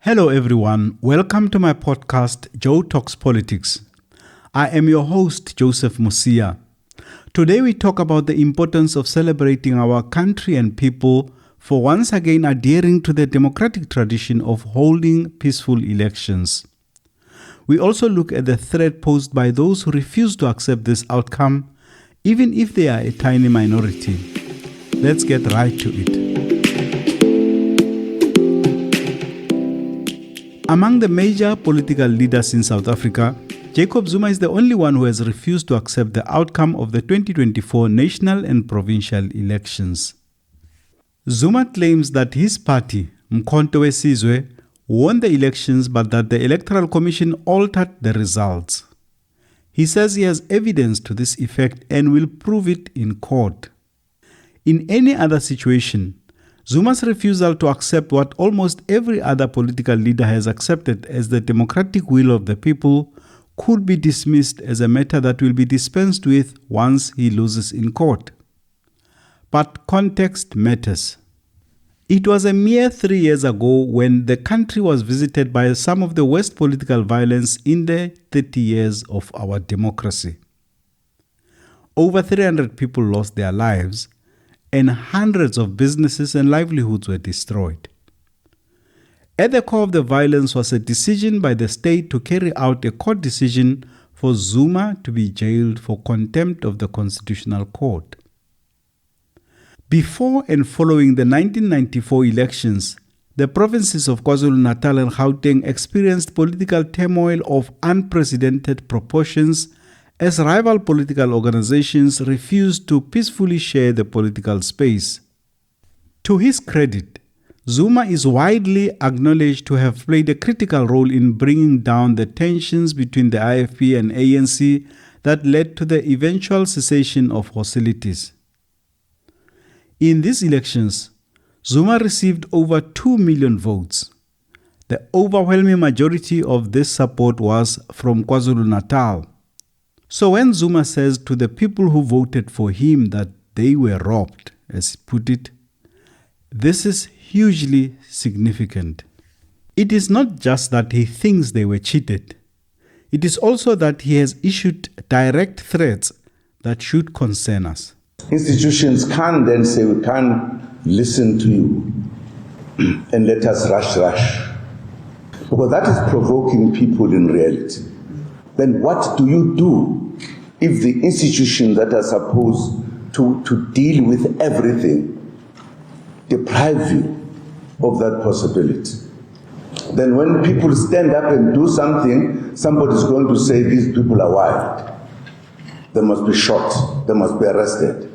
Hello everyone, welcome to my podcast, Joe Talks Politics. I am your host, Joseph Musia. Today we talk about the importance of celebrating our country and people for once again adhering to the democratic tradition of holding peaceful elections. We also look at the threat posed by those who refuse to accept this outcome, even if they are a tiny minority. Let's get right to it. Among the major political leaders in South Africa, Jacob Zuma is the only one who has refused to accept the outcome of the 2024 national and provincial elections. Zuma claims that his party, Mkhonto weSizwe, won the elections but that the Electoral Commission altered the results. He says he has evidence to this effect and will prove it in court. In any other situation, Zuma's refusal to accept what almost every other political leader has accepted as the democratic will of the people could be dismissed as a matter that will be dispensed with once he loses in court. But context matters. It was a mere 3 years ago when the country was visited by some of the worst political violence in the 30 years of our democracy. Over 300 people lost their lives, and hundreds of businesses and livelihoods were destroyed. At the core of the violence was a decision by the state to carry out a court decision for Zuma to be jailed for contempt of the Constitutional Court. Before and following the 1994 elections, the provinces of KwaZulu-Natal and Gauteng experienced political turmoil of unprecedented proportions as rival political organizations refused to peacefully share the political space. To his credit, Zuma is widely acknowledged to have played a critical role in bringing down the tensions between the IFP and ANC that led to the eventual cessation of hostilities. In these elections, Zuma received over 2 million votes. The overwhelming majority of this support was from KwaZulu-Natal. So when Zuma says to the people who voted for him that they were robbed, as he put it, this is hugely significant. It is not just that he thinks they were cheated. It is also that he has issued direct threats that should concern us. Institutions can't then say we can't listen to you and let us rush. Because that is provoking people in reality. Then what do you do if the institutions that are supposed to deal with everything deprive you of that possibility? Then when people stand up and do something, somebody's going to say these people are wild. They must be shot. They must be arrested.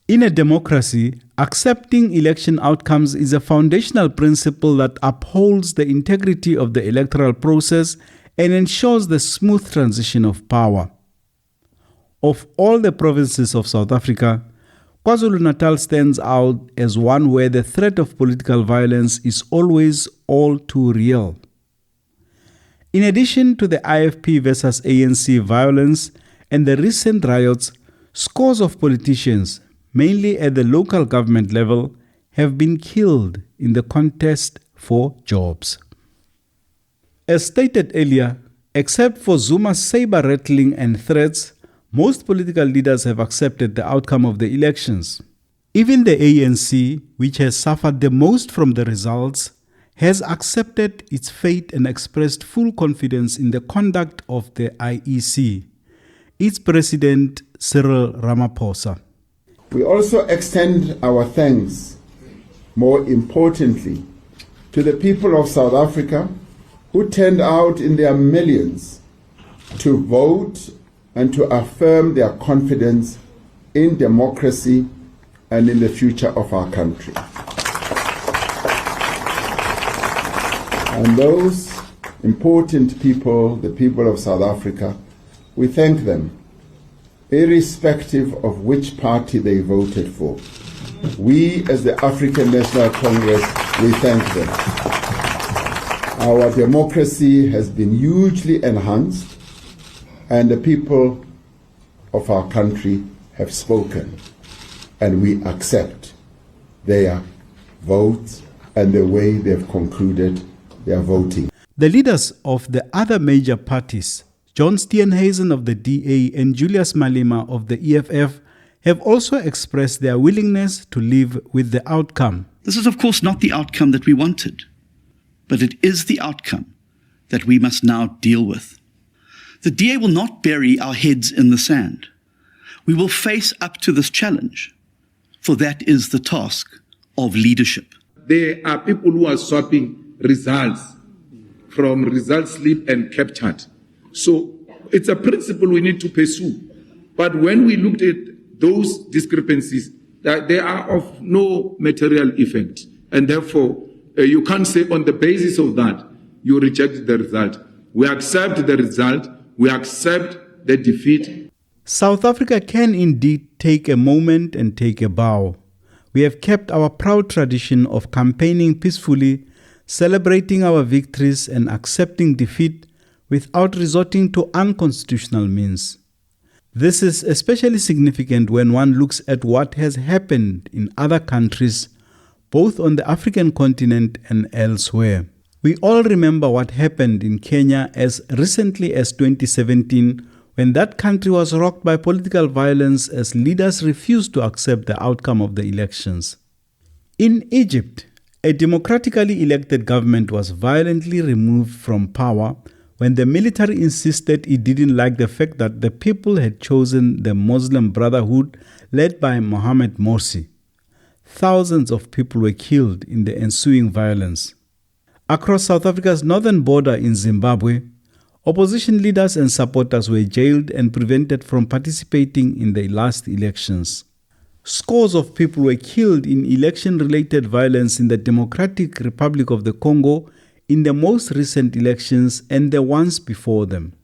In a democracy, accepting election outcomes is a foundational principle that upholds the integrity of the electoral process and ensures the smooth transition of power. Of all the provinces of South Africa, KwaZulu-Natal stands out as one where the threat of political violence is always all too real. In addition to the IFP versus ANC violence and the recent riots, scores of politicians, mainly at the local government level, have been killed in the contest for jobs. As stated earlier, except for Zuma's saber-rattling and threats, most political leaders have accepted the outcome of the elections. Even the ANC, which has suffered the most from the results, has accepted its fate and expressed full confidence in the conduct of the IEC. Its president, Cyril Ramaphosa. We also extend our thanks, more importantly, to the people of South Africa who turned out in their millions to vote and to affirm their confidence in democracy and in the future of our country. And those important people, the people of South Africa, we thank them, irrespective of which party they voted for. We, as the African National Congress, we thank them. Our democracy has been hugely enhanced, and the people of our country have spoken, and we accept their votes and the way they've concluded their voting. The leaders of the other major parties, John Steenhuisen of the DA and Julius Malema of the EFF, have also expressed their willingness to live with the outcome. This is, of course, not the outcome that we wanted, but it is the outcome that we must now deal with. The DA will not bury our heads in the sand. We will face up to this challenge, for that is the task of leadership. There are people who are swapping results from result slip and captured. So it's a principle we need to pursue. But when we looked at those discrepancies, that they are of no material effect. And therefore, you can't say on the basis of that, you reject the result. We accept the result. We accept the defeat. South Africa can indeed take a moment and take a bow. We have kept our proud tradition of campaigning peacefully, celebrating our victories and accepting defeat without resorting to unconstitutional means. This is especially significant when one looks at what has happened in other countries, both on the African continent and elsewhere. We all remember what happened in Kenya as recently as 2017, when that country was rocked by political violence as leaders refused to accept the outcome of the elections. In Egypt, a democratically elected government was violently removed from power when the military insisted it didn't like the fact that the people had chosen the Muslim Brotherhood led by Mohamed Morsi. Thousands of people were killed in the ensuing violence. Across South Africa's northern border in Zimbabwe, opposition leaders and supporters were jailed and prevented from participating in the last elections. Scores of people were killed in election-related violence in the Democratic Republic of the Congo in the most recent elections and the ones before them.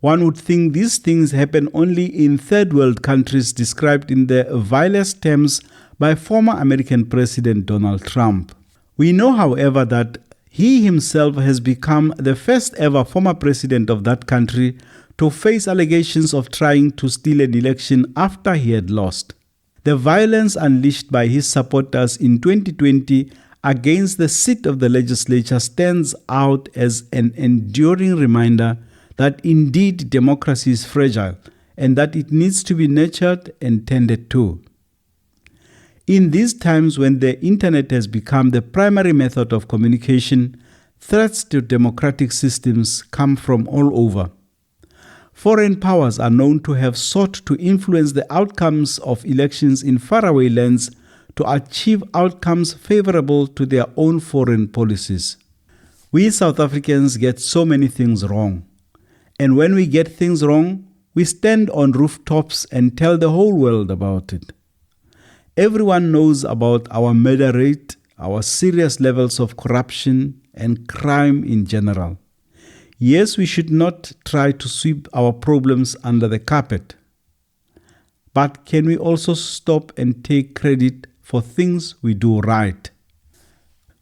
One would think these things happen only in third world countries described in the vilest terms by former American President Donald Trump. We know, however, that he himself has become the first ever former president of that country to face allegations of trying to steal an election after he had lost. The violence unleashed by his supporters in 2020 against the seat of the legislature stands out as an enduring reminder that indeed democracy is fragile and that it needs to be nurtured and tended to. In these times when the internet has become the primary method of communication, threats to democratic systems come from all over. Foreign powers are known to have sought to influence the outcomes of elections in faraway lands to achieve outcomes favorable to their own foreign policies. We South Africans get so many things wrong. And when we get things wrong, we stand on rooftops and tell the whole world about it. Everyone knows about our murder rate, our serious levels of corruption and crime in general. Yes, we should not try to sweep our problems under the carpet. But can we also stop and take credit for things we do right?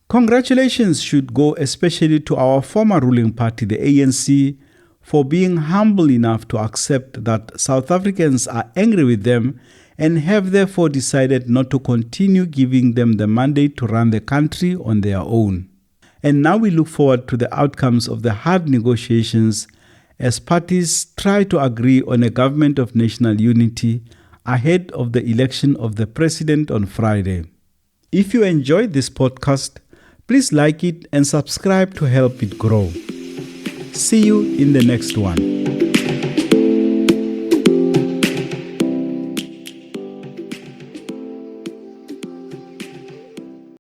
Congratulations should go especially to our former ruling party, the ANC, for being humble enough to accept that South Africans are angry with them and have therefore decided not to continue giving them the mandate to run the country on their own. And now we look forward to the outcomes of the hard negotiations as parties try to agree on a government of national unity ahead of the election of the president on Friday. If you enjoyed this podcast, please like it and subscribe to help it grow. See you in the next one.